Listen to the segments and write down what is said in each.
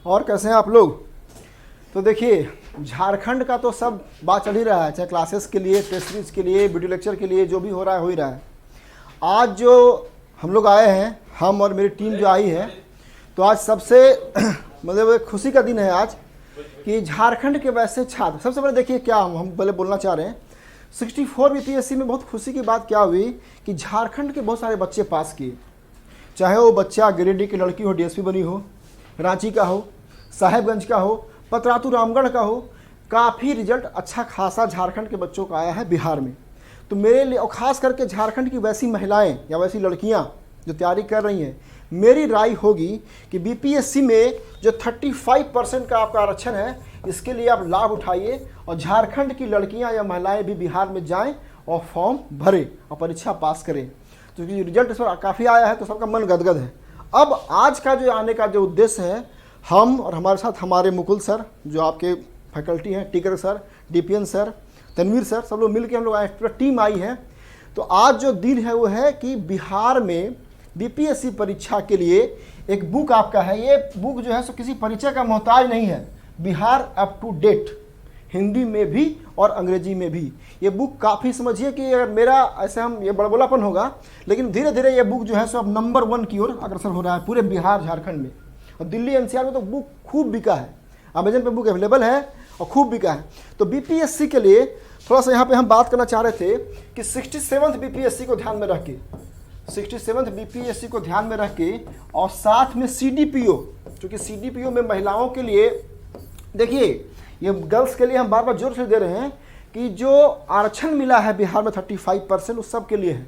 और कैसे हैं आप लोग? तो देखिए, झारखंड का तो सब बात चल ही रहा है, चाहे क्लासेस के लिए, टेस्ट सीरीज के लिए, वीडियो लेक्चर के लिए, जो भी हो रहा है हो ही रहा है। आज जो हम लोग आए हैं, हम और मेरी टीम जो आई है, तो आज सबसे मतलब खुशी का दिन है आज कि झारखंड के वैसे छात्र, सबसे पहले देखिए क्या हम पहले बोलना चाह रहे हैं। 64 बीपीएससी में बहुत खुशी की बात क्या हुई कि झारखंड के बहुत सारे बच्चे पास किए, चाहे वो बच्चा गिरिडीह की लड़की हो, डीएसपी बनी हो, रांची का हो, साहेबगंज का हो, पतरातू रामगढ़ का हो। काफ़ी रिजल्ट अच्छा खासा झारखंड के बच्चों का आया है बिहार में। तो मेरे लिए, और ख़ास करके झारखंड की वैसी महिलाएं या वैसी लड़कियां जो तैयारी कर रही हैं, मेरी राय होगी कि बीपीएससी में जो 35% का आपका आरक्षण है, इसके लिए आप लाभ उठाइए और झारखंड की लड़कियां या महिलाएं भी बिहार में जाएं और फॉर्म भरें और परीक्षा पास करें। तो रिजल्ट इस बार काफ़ी आया है तो सबका मन गदगद है। अब आज का जो आने का जो उद्देश्य है, हम और हमारे साथ हमारे मुकुल सर जो आपके फैकल्टी हैं, टीकर sir, DPN sir, Tanveer sir, सब लोग मिलकर हम लोग आए, पूरा टीम आई है। तो आज जो दिन है वो है कि बिहार में बीपीएससी परीक्षा के लिए एक बुक आपका है। ये बुक जो है सो किसी परिचय का मोहताज नहीं है। Bihar up to date, Hindi में भी और अंग्रेजी में भी। ये बुक काफ़ी, समझिए कि अगर मेरा ऐसे हम ये बड़बोलापन होगा, लेकिन धीरे धीरे ये बुक जो है सो अब नंबर 1 की ओर अग्रसर हो रहा है पूरे बिहार झारखंड में। और दिल्ली एनसीआर में तो बुक खूब बिका है, अमेजन पे बुक अवेलेबल है और खूब बिका है। तो बीपीएससी के लिए थोड़ा सा यहाँ पे हम बात करना चाह रहे थे कि 67th बीपीएससी को ध्यान में रख के, 67th बीपीएससी को ध्यान में रख के, और साथ में सीडीपीओ, क्योंकि सीडीपीओ में महिलाओं के लिए, देखिए ये गर्ल्स के लिए हम बार बार जोर से दे रहे हैं कि जो आरक्षण मिला है बिहार में 35%, उस सब के लिए है।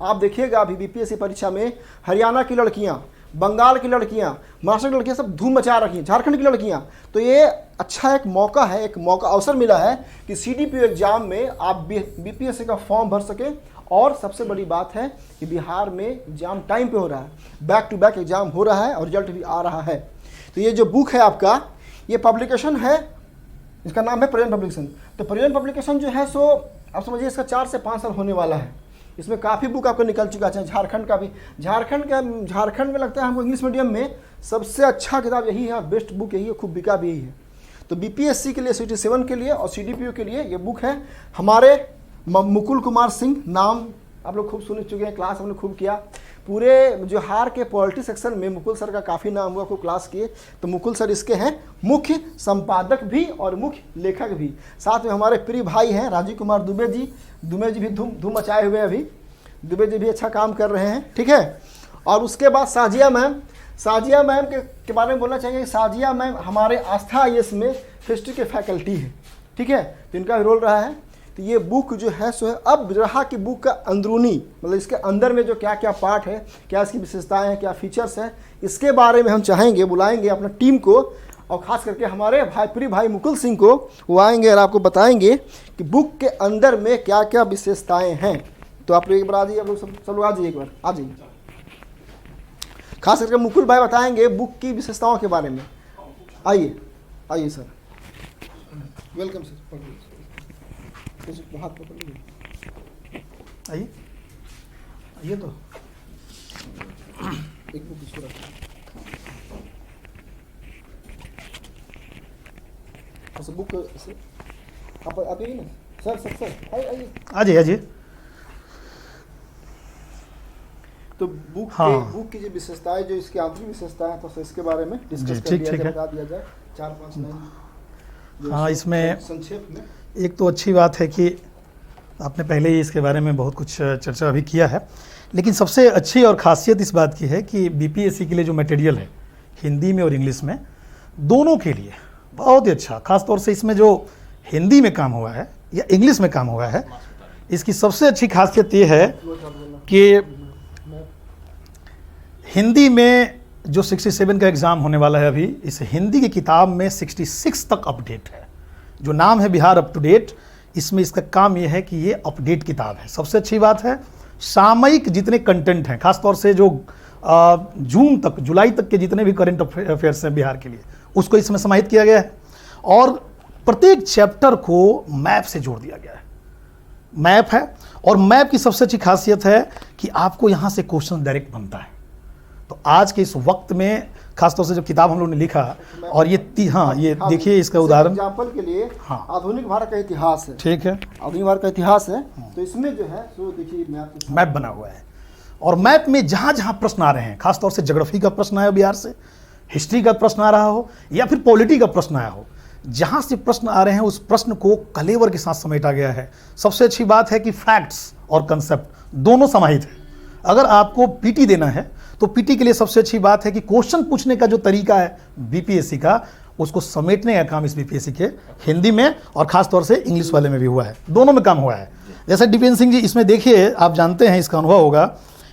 आप देखिएगा अभी बीपीएससी परीक्षा में हरियाणा की लड़कियां, बंगाल की लड़कियां, महाराष्ट्र की लड़कियां सब धूम मचा रखी हैं, झारखंड की लड़कियां। तो ये अच्छा एक मौका है, एक मौका अवसर मिला है कि सीडीपीओ एग्जाम में आप बीपीएससी का फॉर्म भर सके। और सबसे बड़ी बात है कि बिहार में एग्जाम टाइम पे हो रहा है, बैक टू बैक एग्जाम हो रहा है और रिजल्ट भी आ रहा है। तो ये जो बुक है आपका, ये पब्लिकेशन है, इसका नाम है प्रेजेंट पब्लिकेशन। तो प्रेजेंट पब्लिकेशन जो है सो आप समझिए इसका 4 से 5 साल होने वाला है। इसमें काफ़ी बुक आपको निकल चुका है, झारखंड का भी। झारखंड में लगता है हमको इंग्लिश मीडियम में सबसे अच्छा किताब यही है, बेस्ट बुक यही है, खूब बिका भी यही है। तो बीपीएससी के लिए 67 के लिए और सीडीपीओ के लिए ये बुक है। हमारे मुकुल कुमार सिंह, नाम आप लोग खूब सुन चुके हैं, क्लास हमने खूब किया। पूरे जो हार के पॉलिटी सेक्शन में मुकुल सर का काफ़ी नाम हुआ, खूब क्लास किए। तो मुकुल सर इसके हैं मुख्य संपादक भी और मुख्य लेखक भी। साथ में हमारे प्रिय भाई हैं राजीव कुमार दुबे जी भी धूम मचाए हुए हैं अभी। दुबे जी भी अच्छा काम कर रहे हैं, ठीक है। और उसके बाद साजिया मैम के बारे में बोलना चाहिए। साजिया मैम हमारे आस्था आईएएस में हिस्ट्री के फैकल्टी है, ठीक है। तो इनका भी रोल रहा है। तो ये बुक जो है सो है, अब रहा कि बुक का अंदरूनी, मतलब इसके अंदर में जो क्या क्या पार्ट है, क्या इसकी विशेषताएं हैं, क्या फीचर्स हैं, इसके बारे में हम चाहेंगे, बुलाएंगे अपना टीम को, और ख़ास करके हमारे प्रिय भाई मुकुल सिंह को। वो आएंगे और आपको बताएंगे कि बुक के अंदर में क्या क्या विशेषताएँ हैं। तो आप लोग एक बार आ जाइए, आप लोग सब लोग आ जाइए, एक बार आ जाइए। खास करके मुकुल भाई बताएंगे बुक की विशेषताओं के बारे में। आइए सर, वेलकम सर। हाथ पकड़ लीजिए, आइए तो एक बुक इसको रखिए। बुक आप आइए ना सर, आइए। तो बुक की जो विशेषताएं, जो इसकी आंतरिक विशेषताएं, तो इसके बारे में डिस्कस कर लिया जाए, बता दिया जाए 4-5 लाइन। हाँ, इसमें संक्षेप में एक तो अच्छी बात है कि आपने पहले ही इसके बारे में बहुत कुछ चर्चा अभी किया है, लेकिन सबसे अच्छी और ख़ासियत इस बात की है कि बीपीएससी के लिए जो मटेरियल है हिंदी में और इंग्लिश में दोनों के लिए बहुत ही अच्छा, ख़ास तौर से इसमें जो हिंदी में काम हुआ है या इंग्लिश में काम हुआ है, इसकी सबसे अच्छी खासियत ये है कि हिंदी में जो 67 का एग्ज़ाम होने वाला है अभी, इस हिंदी की किताब में 66 तक अपडेट है। जो नाम है बिहार अप टू डेट, इसमें इसका काम यह है कि ये अपडेट किताब है। सबसे अच्छी बात है, सामयिक जितने कंटेंट हैं, खासतौर से जो जुलाई तक के जितने भी करंट अफेयर्स हैं बिहार के लिए, उसको इसमें समाहित किया गया है। और प्रत्येक चैप्टर को मैप से जोड़ दिया गया है। मैप है, और मैप की सबसे अच्छी खासियत है कि आपको यहाँ से क्वेश्चन डायरेक्ट बनता है। तो आज के इस वक्त में खासतौर से जब किताब हम लोग ने लिखा और ये ये देखिए इसका उदाहरण एग्जाम्पल के लिए हाँ। आधुनिक भारत का इतिहास है, ठीक है, आधुनिक भारत का इतिहास है। तो इसमें जो है सो देखिए मैप बना हुआ है और मैप में जहाँ जहाँ प्रश्न आ रहे हैं, खासतौर से ज्योग्राफी का प्रश्न आया बिहार से, हिस्ट्री का प्रश्न आ रहा हो या फिर पॉलिटी का प्रश्न आया हो, जहाँ से प्रश्न आ रहे हैं उस प्रश्न को कलेवर के साथ समेटा गया है। सबसे अच्छी बात है कि फैक्ट्स और कंसेप्ट दोनों समाहित है। अगर आपको पीटी देना है तो पीटी के लिए सबसे अच्छी बात है कि क्वेश्चन पूछने का जो तरीका है बीपीएससी का, उसको समेटने का काम इस बीपीएससी के हिंदी में और खासतौर से इंग्लिश वाले में भी हुआ है, दोनों में काम हुआ है। जैसे दीपेंद्र सिंह जी इसमें देखिए, आप जानते हैं, इसका अनुभव होगा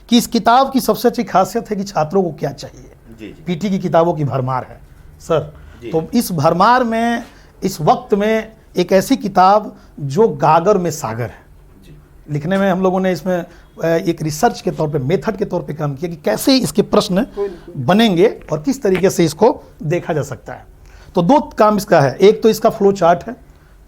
कि इस किताब की सबसे अच्छी खासियत है कि छात्रों को क्या चाहिए। पीटी की किताबों की भरमार है सर, तो इस भरमार में इस वक्त में एक ऐसी किताब जो गागर में सागर है, लिखने में हम लोगों ने इसमें एक रिसर्च के तौर पे, मेथड के तौर पे काम किया कि कैसे इसके प्रश्न बनेंगे और किस तरीके से इसको देखा जा सकता है। तो दो काम इसका है, एक तो इसका फ्लो चार्ट है,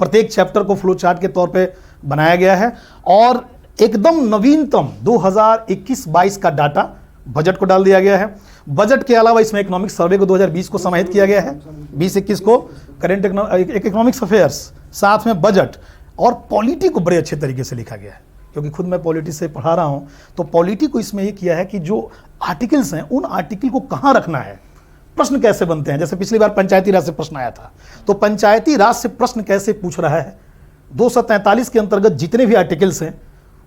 प्रत्येक चैप्टर को फ्लो चार्ट के तौर पे बनाया गया है और एकदम नवीनतम 2021-22 का डाटा बजट को डाल दिया गया है। बजट के अलावा इसमें इकोनॉमिक सर्वे को 2020 को समाहित किया गया है, 2021 को करेंट इकोनॉमिक्स अफेयर्स, साथ में बजट और पॉलिटी को बड़े अच्छे तरीके से लिखा गया है। क्योंकि खुद मैं पॉलिटी से पढ़ा रहा हूँ, तो पॉलिटी को इसमें ये किया है कि जो आर्टिकल्स हैं उन आर्टिकल को कहाँ रखना है, प्रश्न कैसे बनते हैं। जैसे पिछली बार पंचायती राज से प्रश्न आया था, तो पंचायती राज से प्रश्न कैसे पूछ रहा है, 243 के अंतर्गत जितने भी आर्टिकल्स हैं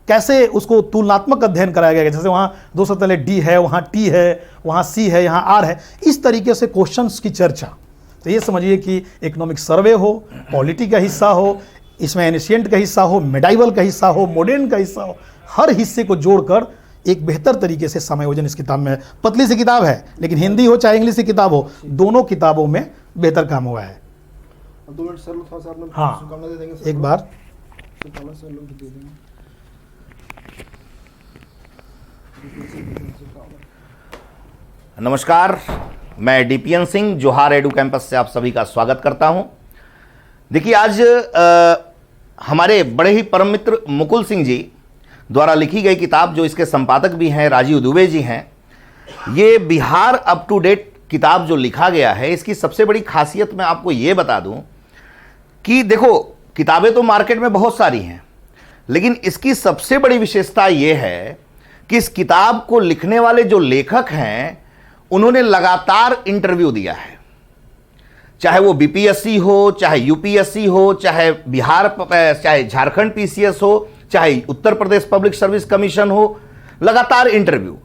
कैसे उसको तुलनात्मक अध्ययन कराया गया है। जैसे वहाँ 243 डी है, वहाँ टी है, वहाँ सी है, यहाँ आर है, इस तरीके से क्वेश्चंस की चर्चा। तो ये समझिए कि इकोनॉमिक सर्वे हो, पॉलिटी का हिस्सा हो, इसमें एनिशिएंट का हिस्सा हो, मेडाइवल का हिस्सा हो, मॉडर्न का हिस्सा हो, हर हिस्से को जोड़कर एक बेहतर तरीके से समायोजन इस किताब में। पतली सी किताब है लेकिन हिंदी हो चाहे इंग्लिश की किताब हो, दोनों किताबों में बेहतर काम हुआ है। 2 मिनट सर थोड़ा सा अपना हाँ, शुभकामना दे देंगे एक बार शुभकामना सर लोग दे देंगे। नमस्कार, मैं डीपीएन सिंह जोहार एडू कैंपस से आप सभी का स्वागत करता हूं। देखिए, आज हमारे बड़े ही परम मित्र मुकुल सिंह जी द्वारा लिखी गई किताब, जो इसके संपादक भी हैं राजीव दुबे जी हैं, ये बिहार अप टू डेट किताब जो लिखा गया है, इसकी सबसे बड़ी खासियत मैं आपको ये बता दूं कि देखो, किताबें तो मार्केट में बहुत सारी हैं, लेकिन इसकी सबसे बड़ी विशेषता ये है कि इस किताब को लिखने वाले जो लेखक हैं उन्होंने लगातार इंटरव्यू दिया है। चाहे वो बीपीएससी हो, चाहे यूपीएससी हो, चाहे बिहार, चाहे झारखंड पीसीएस हो, चाहे Uttar Pradesh public service commission हो, लगातार इंटरव्यू।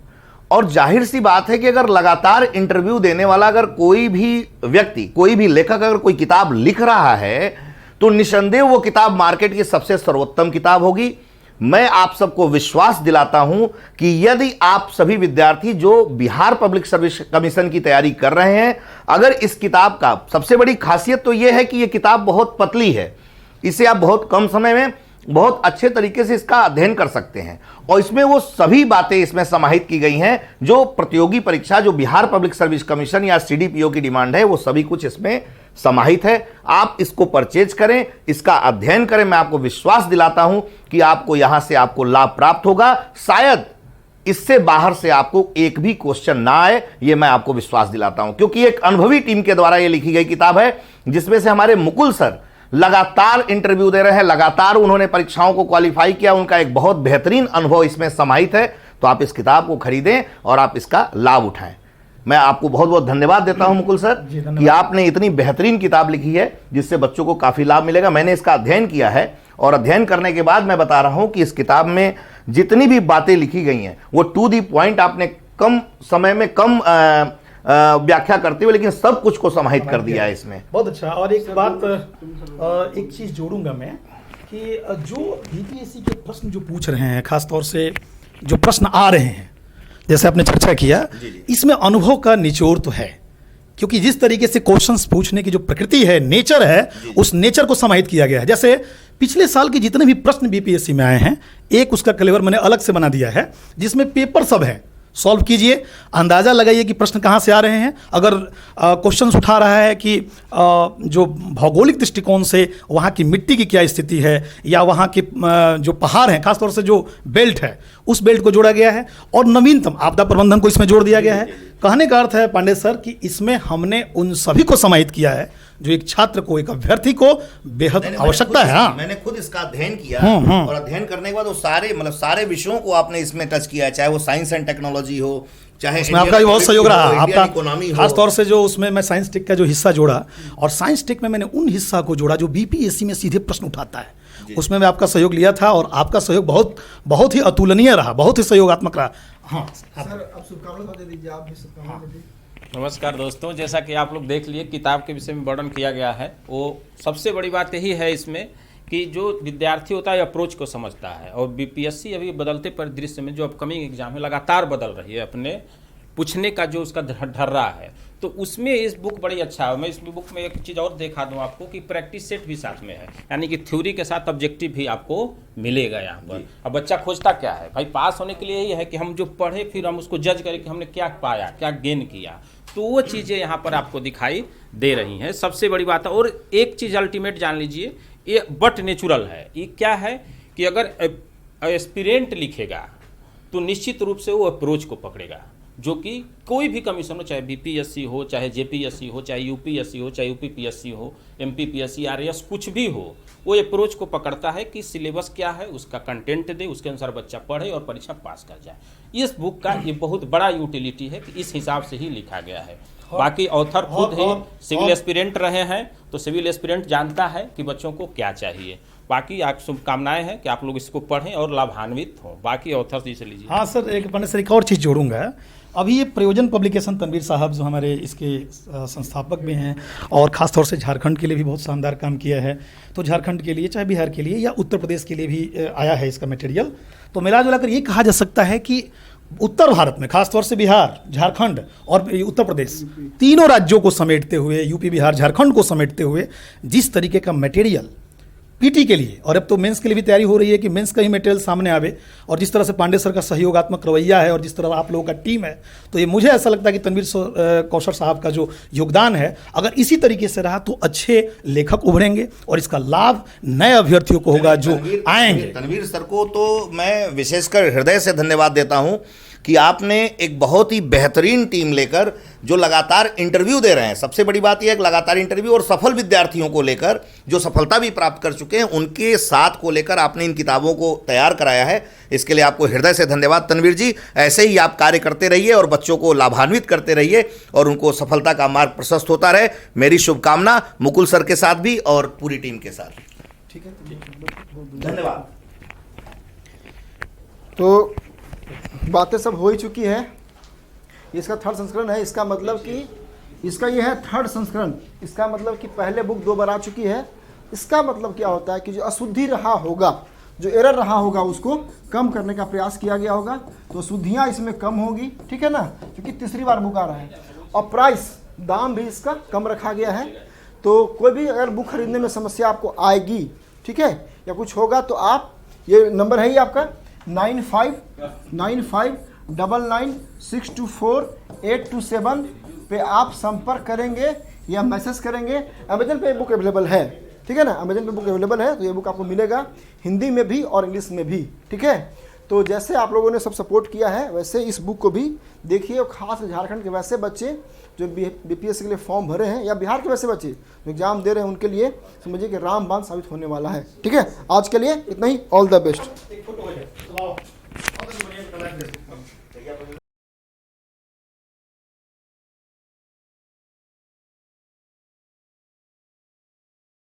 और जाहिर सी बात है कि अगर लगातार इंटरव्यू देने वाला अगर कोई भी व्यक्ति, कोई भी लेखक अगर कोई किताब लिख रहा है तो निसंदेह वो किताब मार्केट की सबसे सर्वोत्तम किताब होगी। मैं आप सबको विश्वास दिलाता हूं कि यदि आप सभी विद्यार्थी जो बिहार पब्लिक सर्विस कमीशन की तैयारी कर रहे हैं, अगर इस किताब का, सबसे बड़ी खासियत तो यह है कि यह किताब बहुत पतली है, इसे आप बहुत कम समय में बहुत अच्छे तरीके से इसका अध्ययन कर सकते हैं और इसमें वो सभी बातें इसमें समाहित की गई हैं जो प्रतियोगी परीक्षा, जो बिहार पब्लिक सर्विस कमीशन या सीडीपीओ की डिमांड है, वो सभी कुछ इसमें समाहित है। आप इसको परचेज करें, इसका अध्ययन करें। मैं आपको विश्वास दिलाता हूं कि आपको यहां से आपको लाभ प्राप्त होगा। शायद इससे बाहर से आपको एक भी क्वेश्चन ना आए, यह मैं आपको विश्वास दिलाता हूं, क्योंकि एक अनुभवी टीम के द्वारा यह लिखी गई किताब है, जिसमें से हमारे मुकुल सर लगातार इंटरव्यू दे रहे हैं, लगातार उन्होंने परीक्षाओं को क्वालिफाई किया, उनका एक बहुत बेहतरीन अनुभव इसमें समाहित है। तो आप इस किताब को खरीदें और आप इसका लाभ उठाएं। मैं आपको बहुत बहुत धन्यवाद देता हूं मुकुल सर कि आपने इतनी बेहतरीन किताब लिखी है जिससे बच्चों को काफी लाभ मिलेगा। मैंने इसका अध्ययन किया है और अध्ययन करने के बाद मैं बता रहा हूं कि इस किताब में जितनी भी बातें लिखी गई हैं वो टू दी पॉइंट, आपने कम समय में कम व्याख्या करते हुए लेकिन सब कुछ को समाहित कर दिया है इसमें। बहुत अच्छा। और एक बात, एक चीज जोड़ूंगा मैं कि जो बीपीएससी के प्रश्न जो पूछ रहे हैं, खासतौर से जो प्रश्न आ रहे हैं, जैसे आपने चर्चा किया, इसमें अनुभव का निचोड़ तो है, क्योंकि जिस तरीके से क्वेश्चंस पूछने की जो प्रकृति है, नेचर है, उस नेचर को समाहित किया गया है। जैसे पिछले साल के जितने भी प्रश्न बीपीएससी में आए हैं, एक उसका कलेवर मैंने अलग से बना दिया है, जिसमें पेपर सब है, सॉल्व कीजिए, अंदाज़ा लगाइए कि प्रश्न कहाँ से आ रहे हैं। अगर क्वेश्चंस उठा रहा है कि जो भौगोलिक दृष्टिकोण से वहाँ की मिट्टी की क्या स्थिति है, या वहाँ के जो पहाड़ हैं, खासतौर से जो बेल्ट है, उस बेल्ट को जोड़ा गया है, और नवीनतम आपदा प्रबंधन को इसमें जोड़ दिया गया है। कहने का अर्थ है पांडे सर कि इसमें हमने उन सभी को समाहित किया है जो एक छात्र को, एक अभ्यर्थी को बेहद आवश्यकता है। हाँ, मैंने खुद इसका अध्ययन किया और अध्ययन करने के बाद वो सारे विषयों को आपने इसमें टच किया है, चाहे वो साइंस एंड टेक्नोलॉजी हो, चाहे उसमें आपका भी बहुत सहयोग रहा आपका, इकोनॉमी खास तौर से जो उसमें मैं साइंस टेक का जो हिस्सा जोड़ा, और साइंस टेक में मैंने उन हिस्सा को जोड़ा जो बीपीएससी में सीधे प्रश्न उठाता है, उसमें मैं आपका सहयोग लिया था और आपका सहयोग बहुत बहुत ही अतुलनीय रहा, बहुत ही सहयोगात्मक रहा। हाँ सर, आप शुभकामनाएं दे दीजिए, आप भी शुभकामनाएं दे दीजिए। नमस्कार दोस्तों, जैसा कि आप लोग देख लिए किताब के विषय में वर्णन किया गया है, वो सबसे बड़ी बात यही है इसमें कि जो विद्यार्थी होता है अप्रोच को समझता है, और बीपीएससी अभी बदलते परिदृश्य में जो अपकमिंग एग्जाम है लगातार बदल रही है, अपने पूछने का जो उसका ढर्रा है, तो उसमें इस बुक बड़ी अच्छा है। मैं इस बुक में एक चीज़ और दिखा दूं आपको कि प्रैक्टिस सेट भी साथ में है, यानी कि थ्योरी के साथ ऑब्जेक्टिव भी आपको मिलेगा यहाँ पर। अब बच्चा खोजता क्या है भाई, पास होने के लिए यही है कि हम जो पढ़े फिर हम उसको जज करें कि हमने क्या पाया, क्या गेन किया, तो वो चीज़ें यहाँ पर आपको दिखाई दे रही हैं, सबसे बड़ी बात है। और एक चीज़ अल्टीमेट जान लीजिए, ये बट नेचुरल है। ये क्या है कि अगर एस्पिरेंट लिखेगा तो निश्चित रूप से वो अप्रोच को पकड़ेगा, जो कि कोई भी कमीशन हो, चाहे बीपीएससी हो, चाहे जेपीएससी हो, चाहे यूपीएससी हो, चाहे यूपीपीएससी हो, एमपीपीएससी, आरएएस, कुछ भी हो, वो अप्रोच को पकड़ता है कि सिलेबस क्या है, उसका कंटेंट दे, उसके अनुसार बच्चा पढ़े और परीक्षा पास कर जाए। इस बुक का ये बहुत बड़ा यूटिलिटी है कि इस हिसाब से ही लिखा गया है। बाकी ऑथर खुद ही सिविल एस्पिरेंट रहे हैं, तो सिविल एस्पिरेंट जानता है कि बच्चों को क्या चाहिए। बाकी आप शुभकामनाएं हैं कि आप लोग इसको पढ़ें और लाभान्वित हों। बाकी ऑथर से लीजिए। हाँ सर, एक और चीज़ जोड़ूंगा। अभी ये प्रयोजन पब्लिकेशन, तनवीर साहब जो हमारे इसके संस्थापक भी हैं और ख़ास तौर से झारखंड के लिए भी बहुत शानदार काम किया है, तो झारखंड के लिए, चाहे बिहार के लिए या उत्तर प्रदेश के लिए भी आया है इसका मटेरियल। तो मिला जुला कर ये कहा जा सकता है कि उत्तर भारत में, खास तौर से बिहार, झारखंड और उत्तर प्रदेश, तीनों राज्यों को समेटते हुए, यूपी, बिहार, झारखंड को समेटते हुए जिस तरीके का मटेरियल पीटी के लिए, और अब तो मेंस के लिए भी तैयारी हो रही है कि मेंस का ही मटेरियल सामने आवे, और जिस तरह से पांडे सर का सहयोगात्मक रवैया है और जिस तरह आप लोगों का टीम है, तो ये मुझे ऐसा लगता है कि तनवीर कौशल साहब का जो योगदान है, अगर इसी तरीके से रहा तो अच्छे लेखक उभरेंगे और इसका लाभ नए अभ्यर्थियों को होगा जो आएंगे। तनवीर सर को तो मैं विशेषकर हृदय से धन्यवाद देता हूं कि आपने एक बहुत ही बेहतरीन टीम लेकर जो लगातार इंटरव्यू दे रहे हैं, सबसे बड़ी बात यह है कि लगातार इंटरव्यू और सफल विद्यार्थियों को लेकर जो सफलता भी प्राप्त कर चुके हैं, उनके साथ को लेकर आपने इन किताबों को तैयार कराया है। इसके लिए आपको हृदय से धन्यवाद तनवीर जी। ऐसे ही आप कार्य करते रहिए और बच्चों को लाभान्वित करते रहिए और उनको सफलता का मार्ग प्रशस्त होता रहे। मेरी शुभकामना मुकुल सर के साथ भी और पूरी टीम के साथ। ठीक है, धन्यवाद। तो बातें सब हो ही चुकी है। इसका थर्ड संस्करण है, इसका मतलब कि इसका ये है थर्ड संस्करण। इसका मतलब कि पहले बुक 2 बार आ चुकी है। इसका मतलब क्या होता है कि जो अशुद्धि रहा होगा, जो एरर रहा होगा, उसको कम करने का प्रयास किया गया होगा, तो शुद्धियाँ इसमें कम होगी, ठीक है ना, क्योंकि तीसरी बार बुक आ रहा है। और प्राइस, दाम भी इसका कम रखा गया है। तो कोई भी अगर बुक खरीदने में समस्या आपको आएगी, ठीक है, या कुछ होगा, तो आप, ये नंबर है ही आपका 9599962482 पे आप संपर्क करेंगे या मैसेज करेंगे। अमेजन पे बुक अवेलेबल है, ठीक है ना, अमेजन पे बुक अवेलेबल है, तो ये बुक आपको मिलेगा हिंदी में भी और इंग्लिश में भी, ठीक है। तो जैसे आप लोगों ने सब सपोर्ट किया है, वैसे इस बुक को भी देखिए। और खास झारखंड के वैसे बच्चे जो बीपीएससी के लिए फॉर्म भरे हैं, या बिहार के वैसे बच्चे जो एग्जाम दे रहे हैं, उनके लिए समझिए कि रामबाण साबित होने वाला है, ठीक है। आज के लिए इतना ही, ऑल द बेस्ट।